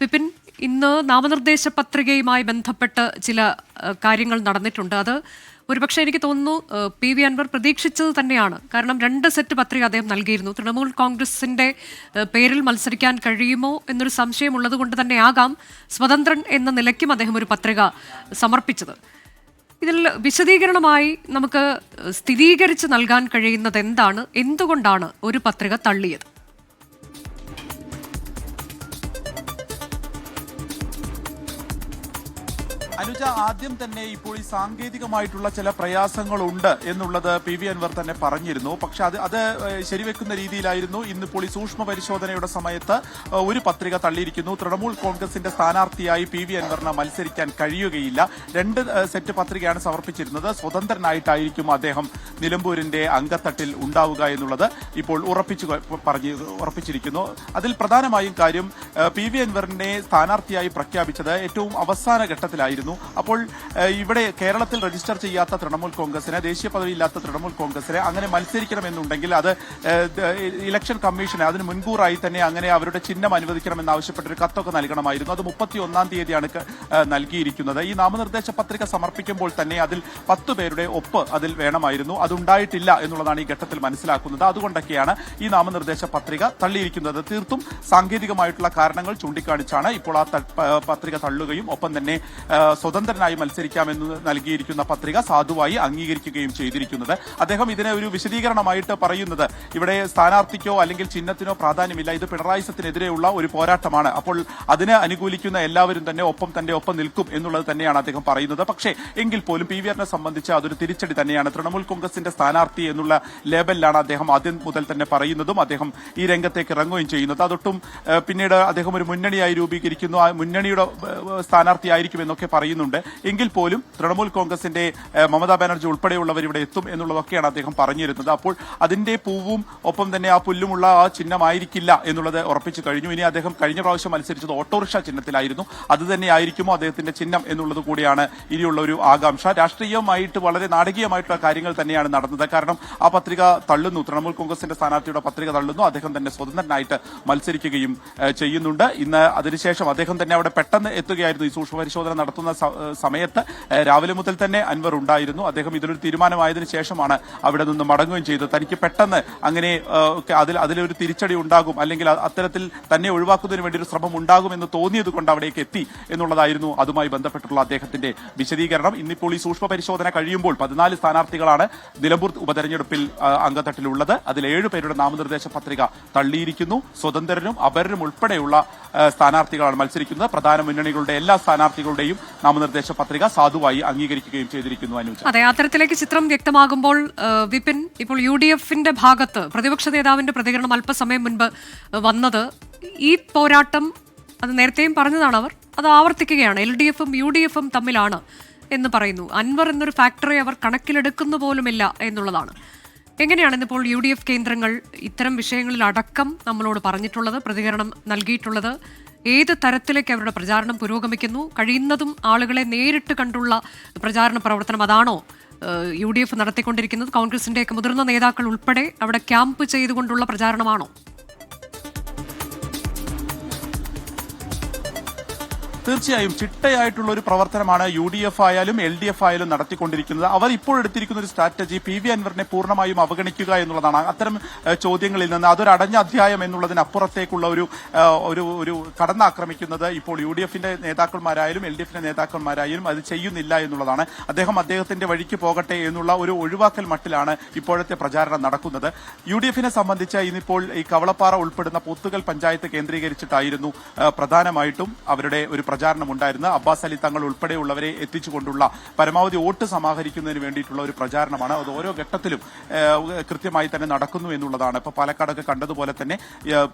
വിപിൻ, ഇന്ന് നാമനിർദ്ദേശ പത്രികയുമായി ബന്ധപ്പെട്ട് ചില കാര്യങ്ങൾ നടന്നിട്ടുണ്ട്. അത് ഒരുപക്ഷെ എനിക്ക് തോന്നുന്നു പി വി അൻവർ പ്രതീക്ഷിച്ചത് തന്നെയാണ്. കാരണം 2 സെറ്റ് പത്രിക അദ്ദേഹം നൽകിയിരുന്നു. തൃണമൂൽ കോൺഗ്രസിന്റെ പേരിൽ മത്സരിക്കാൻ കഴിയുമോ എന്നൊരു സംശയം ഉള്ളത് കൊണ്ട് തന്നെയാകാം സ്വതന്ത്രൻ എന്ന നിലയ്ക്കും അദ്ദേഹം ഒരു പത്രിക സമർപ്പിച്ചത്. ഇതിൽ വിശദീകരണമായി നമുക്ക് സ്ഥിരീകരിച്ച് നൽകാൻ കഴിയുന്നത് എന്താണ്? എന്തുകൊണ്ടാണ് ഒരു പത്രിക തള്ളിയത്? അനുജ, ആദ്യം തന്നെ ഇപ്പോൾ ഈ സാങ്കേതികമായിട്ടുള്ള ചില പ്രയാസങ്ങളുണ്ട് എന്നുള്ളത് പി വി അൻവർ തന്നെ പറഞ്ഞിരുന്നു. പക്ഷെ അത് ശരിവെക്കുന്ന രീതിയിലായിരുന്നു. ഇന്നിപ്പോൾ ഈ സൂക്ഷ്മ പരിശോധനയുടെ സമയത്ത് ഒരു പത്രിക തള്ളിയിരിക്കുന്നു. തൃണമൂൽ കോൺഗ്രസിന്റെ സ്ഥാനാർത്ഥിയായി പി വി അൻവറിന് മത്സരിക്കാൻ കഴിയുകയില്ല. 2 സെറ്റ് പത്രികയാണ് സമർപ്പിച്ചിരുന്നത്. സ്വതന്ത്രനായിട്ടായിരിക്കും അദ്ദേഹം നിലമ്പൂരിന്റെ അങ്കത്തട്ടിൽ ഉണ്ടാവുക എന്നുള്ളത് ഇപ്പോൾ ഉറപ്പിച്ചിരിക്കുന്നു. അതിൽ പ്രധാനമായും കാര്യം പി വി അൻവറിനെ സ്ഥാനാർത്ഥിയായി പ്രഖ്യാപിച്ചത് ഏറ്റവും അവസാന ഘട്ടത്തിലായിരുന്നു. അപ്പോൾ ഇവിടെ കേരളത്തിൽ രജിസ്റ്റർ ചെയ്യാത്ത തൃണമൂൽ കോൺഗ്രസിന്, ദേശീയ പദവിയില്ലാത്ത തൃണമൂൽ കോൺഗ്രസിന് അങ്ങനെ മത്സരിക്കണമെന്നുണ്ടെങ്കിൽ അത് ഇലക്ഷൻ കമ്മീഷന് അതിന് മുൻകൂറായി തന്നെ അങ്ങനെ അവരുടെ ചിഹ്നം അനുവദിക്കണമെന്നാവശ്യപ്പെട്ടൊരു കത്തൊക്കെ നൽകണമായിരുന്നു. അത് 31-ാം തീയതിയാണ് നൽകിയിരിക്കുന്നത്. ഈ നാമനിർദ്ദേശ പത്രിക സമർപ്പിക്കുമ്പോൾ തന്നെ അതിൽ 10 പേരുടെ ഒപ്പ് അതിൽ വേണമായിരുന്നു. അതുണ്ടായിട്ടില്ല എന്നുള്ളതാണ് ഈ ഘട്ടത്തിൽ മനസ്സിലാക്കുന്നത്. അതുകൊണ്ടൊക്കെയാണ് ഈ നാമനിർദ്ദേശ പത്രിക തള്ളിയിരിക്കുന്നത്. തീർത്തും സാങ്കേതികമായിട്ടുള്ള കാരണങ്ങൾ ചൂണ്ടിക്കാണിച്ചാണ് ഇപ്പോൾ ആ പത്രിക തള്ളുകയും ഒപ്പം തന്നെ സ്വതന്ത്രനായി മത്സരിക്കാമെന്ന് നൽകിയിരിക്കുന്ന പത്രിക സാധുവായി അംഗീകരിക്കുകയും ചെയ്തിരിക്കുന്നത്. അദ്ദേഹം ഇതിനെ ഒരു വിശദീകരണമായിട്ട് പറയുന്നത് ഇവിടെ സ്ഥാനാർത്ഥിക്കോ അല്ലെങ്കിൽ ചിഹ്നത്തിനോ പ്രാധാന്യമില്ല, ഇത് പിണറായി സത്തിനെതിരെയുള്ള ഒരു പോരാട്ടമാണ്, അപ്പോൾ അതിനെ അനുകൂലിക്കുന്ന എല്ലാവരും തന്നെ ഒപ്പം നിൽക്കും എന്നുള്ളത് തന്നെയാണ് അദ്ദേഹം പറയുന്നത്. പക്ഷേ എങ്കിൽ പോലും പി വി ആറിനെ സംബന്ധിച്ച് അതൊരു തിരിച്ചടി തന്നെയാണ്. തൃണമൂൽ കോൺഗ്രസിന്റെ സ്ഥാനാർത്ഥി എന്നുള്ള ലേബലിലാണ് അദ്ദേഹം ആദ്യം മുതൽ തന്നെ പറയുന്നതും അദ്ദേഹം ഈ രംഗത്തേക്ക് ഇറങ്ങുകയും ചെയ്യുന്നത്. അതൊട്ടും പിന്നീട് അദ്ദേഹം ഒരു മുന്നണിയായി രൂപീകരിക്കുന്നു, ആ മുന്നണിയുടെ സ്ഥാനാർത്ഥിയായിരിക്കും എന്നൊക്കെ പറയുന്നുണ്ട്. എങ്കിൽ പോലും തൃണമൂൽ കോൺഗ്രസിന്റെ മമതാ ബാനർജി ഉൾപ്പെടെയുള്ളവർ ഇവിടെ എത്തും എന്നുള്ളതൊക്കെയാണ് അദ്ദേഹം പറഞ്ഞിരുന്നത്. അപ്പോൾ അതിന്റെ പൂവും ഒപ്പം തന്നെ ആ പുല്ലുമുള്ള ആ ചിഹ്നമായിരിക്കില്ല എന്നുള്ളത് ഉറപ്പിച്ചു കഴിഞ്ഞു. ഇനി അദ്ദേഹം കഴിഞ്ഞ പ്രാവശ്യം മത്സരിച്ചത് ഓട്ടോറിക്ഷ ചിഹ്നത്തിലായിരുന്നു. അത് തന്നെയായിരിക്കുമോ അദ്ദേഹത്തിന്റെ ചിഹ്നം എന്നുള്ളത് കൂടിയാണ് ഇനിയുള്ള ഒരു ആകാംക്ഷ. രാഷ്ട്രീയമായിട്ട് വളരെ നാടകീയമായിട്ടുള്ള കാര്യങ്ങൾ തന്നെയാണ് നടന്നത്. കാരണം ആ പത്രിക തള്ളുന്നു, തൃണമൂൽ കോൺഗ്രസിന്റെ സ്ഥാനാർത്ഥിയുടെ പത്രിക തള്ളുന്നു. അദ്ദേഹം തന്നെ സ്വതന്ത്രനായിട്ട് മത്സരിക്കുകയും ചെയ്യുന്നുണ്ട്. ഇന്ന് അതിനുശേഷം അദ്ദേഹം തന്നെ അവിടെ പെട്ടെന്ന് എത്തുകയായിരുന്നു. ഈ സൂക്ഷ്മ പരിശോധന നടത്തുന്ന സമയത്ത് രാവിലെ മുതൽ തന്നെ അൻവർ ഉണ്ടായിരുന്നു. അദ്ദേഹം ഇതിലൊരു തീരുമാനമായതിനു ശേഷമാണ് അവിടെ നിന്ന് മടങ്ങുകയും ചെയ്തത്. തനിക്ക് പെട്ടെന്ന് അങ്ങനെ അതിലൊരു തിരിച്ചടി ഉണ്ടാകും, അല്ലെങ്കിൽ അത്തരത്തിൽ തന്നെ ഒഴിവാക്കുന്നതിന് വേണ്ടി ഒരു ശ്രമം ഉണ്ടാകും എന്ന് തോന്നിയത് കൊണ്ട് അവിടേക്ക് എത്തി എന്നുള്ളതായിരുന്നു അതുമായി ബന്ധപ്പെട്ടുള്ള അദ്ദേഹത്തിന്റെ വിശദീകരണം. ഇന്നിപ്പോൾ ഈ സൂക്ഷ്മ പരിശോധന കഴിയുമ്പോൾ 14 സ്ഥാനാർത്ഥികളാണ് നിലമ്പൂർ ഉപതെരഞ്ഞെടുപ്പിൽ അങ്കത്തട്ടിലുള്ളത്. അതിൽ 7 പേരുടെ നാമനിർദ്ദേശ പത്രിക തള്ളിയിരിക്കുന്നു. സ്വതന്ത്രരും അപരനും ഉൾപ്പെടെയുള്ള സ്ഥാനാർത്ഥികളാണ് മത്സരിക്കുന്നത്. പ്രധാന മുന്നണികളുടെ എല്ലാ സ്ഥാനാർത്ഥികളുടെയും നാമനിർദ്ദേശ പത്രിക സാധുവായി അംഗീകരിക്കുകയും ചെയ്തിരിക്കുന്നു. അനുജ, അതെ, അത്തരത്തിലേക്ക് ചിത്രം വ്യക്തമാകുമ്പോൾ വിപിൻ, ഇപ്പോൾ UDFന്റെ ഭാഗത്ത് പ്രതിപക്ഷ നേതാവിന്റെ പ്രതികരണം അല്പസമയം മുൻപ് വന്നത്, ഈ പോരാട്ടം അത് നേരത്തെയും പറഞ്ഞതാണ് അവർ, അത് ആവർത്തിക്കുകയാണ്, LDFും UDFും തമ്മിലാണ് എന്ന് പറയുന്നു. അൻവർ എന്നൊരു ഫാക്ടറെ അവർ കണക്കിലെടുക്കുന്ന പോലുമില്ല എന്നുള്ളതാണ്. എങ്ങനെയാണ് ഇന്നിപ്പോൾ UDF കേന്ദ്രങ്ങൾ ഇത്തരം വിഷയങ്ങളിൽ അടക്കം നമ്മളോട് പറഞ്ഞിട്ടുള്ളത്, പ്രതികരണം നൽകിയിട്ടുള്ളത്? ഏത് തരത്തിലേക്ക് അവരുടെ പ്രചാരണം പുരോഗമിക്കുന്നു? കഴിയുന്നതും ആളുകളെ നേരിട്ട് കണ്ടുള്ള പ്രചാരണ പ്രവർത്തനം അതാണോ UDF നടത്തിക്കൊണ്ടിരിക്കുന്നത്? കോൺഗ്രസിന്റെയൊക്കെ മുതിർന്ന നേതാക്കൾ ഉൾപ്പെടെ അവിടെ ക്യാമ്പ് ചെയ്തുകൊണ്ടുള്ള പ്രചാരണമാണോ? തീർച്ചയായും ചിട്ടയായിട്ടുള്ള ഒരു പ്രവർത്തനമാണ് UDF ആയാലും LDF ആയാലും നടത്തിക്കൊണ്ടിരിക്കുന്നത്. അവർ ഇപ്പോൾ എടുത്തിരിക്കുന്ന ഒരു സ്ട്രാറ്റജി പി വി അൻവറിനെ പൂർണ്ണമായും അവഗണിക്കുക എന്നുള്ളതാണ്. അത്തരം ചോദ്യങ്ങളിൽ നിന്ന് അതൊരു അടഞ്ഞ അധ്യായം എന്നുള്ളതിനപ്പുറത്തേക്കുള്ള ഒരു കടന്നാക്രമിക്കുന്നത് ഇപ്പോൾ UDFന്റെ നേതാക്കന്മാരായാലും LDFന്റെ നേതാക്കന്മാരായാലും അത് ചെയ്യുന്നില്ല എന്നുള്ളതാണ്. അദ്ദേഹത്തിന്റെ വഴിക്ക് പോകട്ടെ എന്നുള്ള ഒരു ഒഴിവാക്കൽ മട്ടിലാണ് ഇപ്പോഴത്തെ പ്രചാരണം നടക്കുന്നത്. UDFനെ സംബന്ധിച്ച് ഇന്നിപ്പോൾ ഈ കവളപ്പാറ ഉൾപ്പെടുന്ന പോത്തുകൽ പഞ്ചായത്ത് കേന്ദ്രീകരിച്ചിട്ടായിരുന്നു പ്രധാനമായിട്ടും അവരുടെ ഒരു പ്രചാരണം ഉണ്ടായിരുന്നത്. അബ്ബാസ് അലി തങ്ങൾ ഉൾപ്പെടെയുള്ളവരെ എത്തിച്ചുകൊണ്ടുള്ള പരമാവധി വോട്ട് സമാഹരിക്കുന്നതിന് വേണ്ടിയിട്ടുള്ള ഒരു പ്രചാരണമാണ്. അത് ഓരോ ഘട്ടത്തിലും കൃത്യമായി തന്നെ നടക്കുന്നു എന്നുള്ളതാണ്. ഇപ്പോൾ പാലക്കാടൊക്കെ കണ്ടതുപോലെ തന്നെ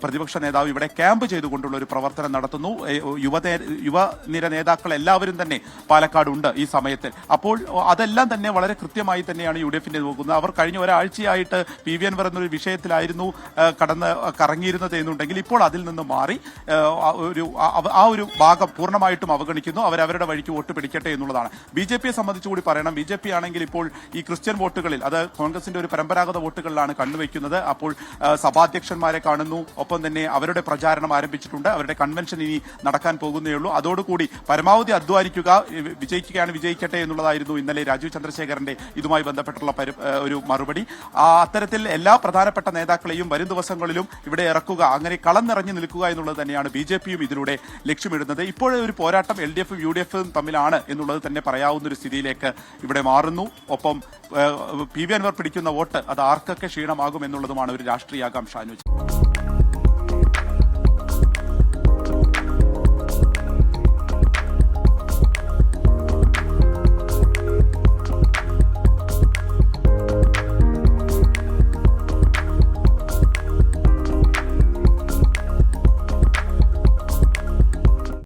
പ്രതിപക്ഷ നേതാവ് ഇവിടെ ക്യാമ്പ് ചെയ്തുകൊണ്ടുള്ള ഒരു പ്രവർത്തനം നടത്തുന്നു. യുവനിര നേതാക്കൾ എല്ലാവരും തന്നെ പാലക്കാട് ഉണ്ട് ഈ സമയത്ത്. അപ്പോൾ അതെല്ലാം തന്നെ വളരെ കൃത്യമായി തന്നെയാണ് UDFന്റെ നോക്കുന്നത്. അവർ കഴിഞ്ഞ ഒരാഴ്ചയായിട്ട് പി വി അൻവർ എന്നൊരു വിഷയത്തിലായിരുന്നു കറങ്ങിയിരുന്നത് എന്നുണ്ടെങ്കിൽ ഇപ്പോൾ അതിൽ നിന്ന് മാറി ആ ഒരു ഭാഗം പൂർണ്ണമായിട്ടും അവഗണിക്കുന്നു. അവരവരുടെ വഴിക്ക് വോട്ട് പിടിക്കട്ടെ എന്നുള്ളതാണ്. BJP യെ സംബന്ധിച്ച് കൂടി പറയണം. BJP ആണെങ്കിൽ ഇപ്പോൾ ഈ ക്രിസ്ത്യൻ വോട്ടുകളിൽ, അത് കോൺഗ്രസിന്റെ ഒരു പരമ്പരാഗത വോട്ടുകളിലാണ് കണ്ണുവെക്കുന്നത്. അപ്പോൾ സഭാധ്യക്ഷന്മാരെ കാണുന്നു, ഒപ്പം തന്നെ അവരുടെ പ്രചാരണം ആരംഭിച്ചിട്ടുണ്ട്. അവരുടെ കൺവെൻഷൻ ഇനി നടക്കാൻ പോകുന്നേയുള്ളൂ. അതോടുകൂടി പരമാവധി അധ്വാനിക്കുക, വിജയിക്കട്ടെ എന്നുള്ളതായിരുന്നു ഇന്നലെ രാജീവ് ചന്ദ്രശേഖരന്റെ ഇതുമായി ബന്ധപ്പെട്ടുള്ള ഒരു മറുപടി. അത്തരത്തിൽ എല്ലാ പ്രധാനപ്പെട്ട നേതാക്കളെയും വരും ദിവസങ്ങളിലും ഇവിടെ ഇറക്കുക, അങ്ങനെ കളം നിറഞ്ഞു നിൽക്കുക എന്നുള്ളത് തന്നെയാണ് BJPയും ഇതിലൂടെ ലക്ഷ്യമിടുന്നത്. ഇപ്പോഴേ ഒരു പോരാട്ടം LDFും UDFും തമ്മിലാണ് എന്നുള്ളത് തന്നെ പറയാവുന്ന ഒരു സ്ഥിതിയിലേക്ക് ഇവിടെ മാറുന്നു. ഒപ്പം PV അൻവർ പിടിക്കുന്ന വോട്ട് അത് ആർക്കൊക്കെ ക്ഷീണമാകും എന്നുള്ളതുമാണ് ഒരു രാഷ്ട്രീയ ആകാംക്ഷ.